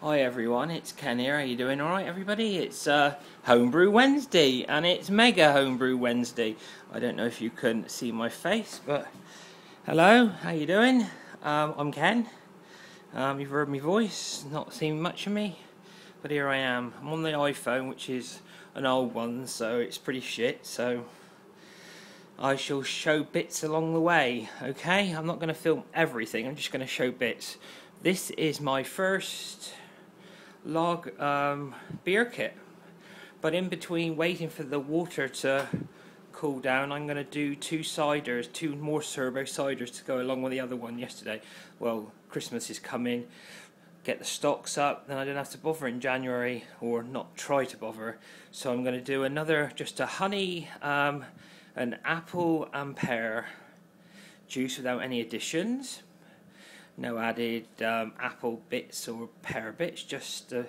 Hi everyone, it's Ken here. How you doing? All right, everybody. It's Homebrew Wednesday, and it's Mega Homebrew Wednesday. I don't know if you can see my face, but hello. How you doing? I'm Ken. You've heard my voice, not seen much of me, but here I am. I'm on the iPhone, which is an old one, so it's pretty shit. So I shall show bits along the way. Okay, I'm not going to film everything. I'm just going to show bits. This is my first log beer kit, but in between waiting for the water to cool down, I'm going to do two more turbo ciders to go along with the other one yesterday. Well, Christmas is coming, get the stocks up, then I don't have to bother in January, or not try to bother. So I'm going to do another, just a honey, an apple and pear juice without any additions. No added apple bits or pear bits, just a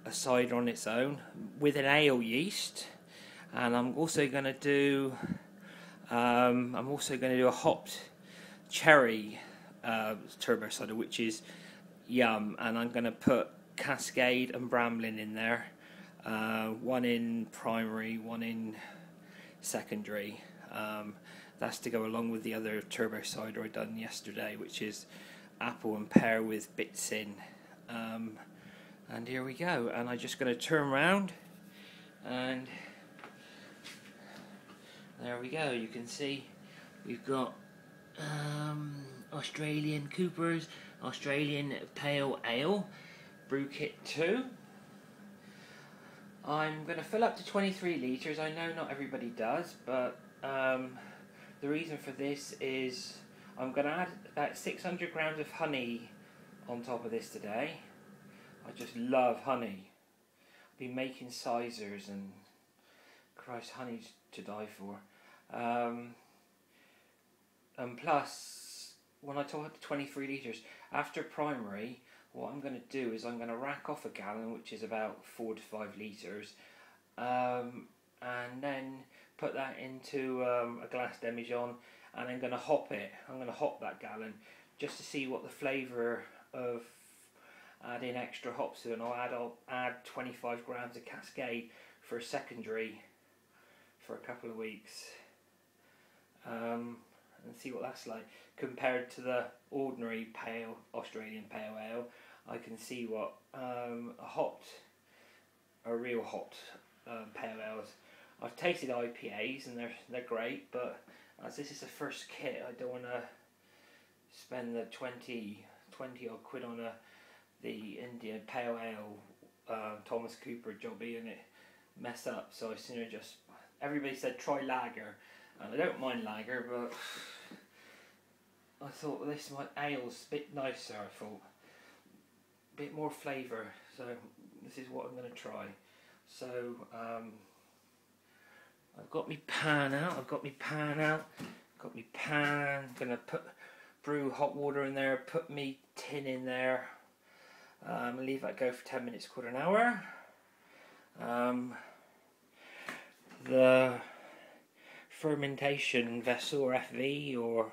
cider on its own with an ale yeast. And I'm also going to do a hopped cherry turbo cider, which is yum. And I'm going to put Cascade and Bramlin in there, one in primary, one in secondary. That's to go along with the other turbo cider I done yesterday, which is apple and pear with bits in. And here we go, and I'm just going to turn around, and there we go. You can see we've got Australian Cooper's Australian Pale Ale Brew Kit 2. I'm going to fill up to 23 litres. I know not everybody does, but the reason for this is I'm going to add about 600 grams of honey on top of this today. I just love honey. I've been making ciders, and Christ, honey's to die for. And plus, when I talk about 23 litres, after primary, what I'm going to do is I'm going to rack off a gallon, which is about 4 to 5 litres, and then put that into a glass demijohn, and I'm going to hop it. I'm going to hop that gallon just to see what the flavour of adding extra hops to, and I'll add 25 grams of Cascade for a secondary for a couple of weeks, and see what that's like compared to the ordinary pale Australian Pale Ale. I can see what a real hot pale ales. I've tasted IPAs and they're great, but as this is the first kit, I don't want to spend the 20 odd quid on the Indian Pale Ale Thomas Cooper jobby and it mess up. So I sooner just, everybody said try lager, and I don't mind lager, but I thought this ale's a bit nicer. I thought a bit more flavour, so this is what I'm going to try. So I've got my pan out. Gonna brew hot water in there. Put me tin in there. Leave that go for 10 minutes, quarter an hour. The fermentation vessel, or FV, or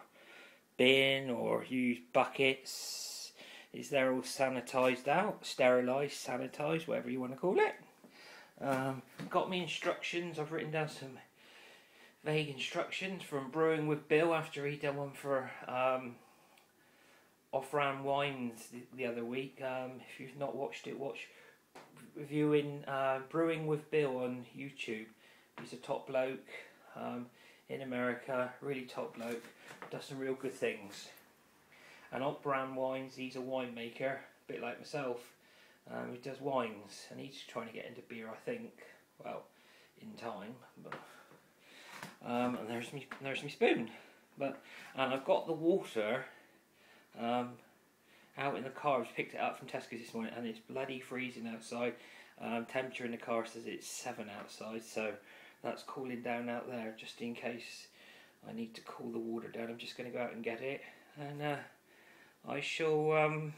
bin, or use buckets, is there all sanitised out, sterilised, sanitised, whatever you want to call it. Got me instructions. I've written down some vague instructions from BrewingwithBill after he done one for Ciders and Wines the other week. If you've not watched it, watch reviewing BrewingwithBill on YouTube. He's a top bloke in America, really top bloke, does some real good things. And Ciders and Wines, he's a winemaker, a bit like myself. He does wines, and he's trying to get into beer, I think. Well, in time. But and there's me spoon. And I've got the water out in the car. I just picked it up from Tesco's this morning, and it's bloody freezing outside. Temperature in the car says it's 7 outside, so that's cooling down out there. Just in case I need to cool the water down, I'm just going to go out and get it, and I shall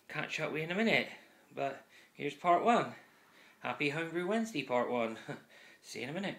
catch up with you in a minute. But here's part one. Happy Homebrew Wednesday, part one. See you in a minute.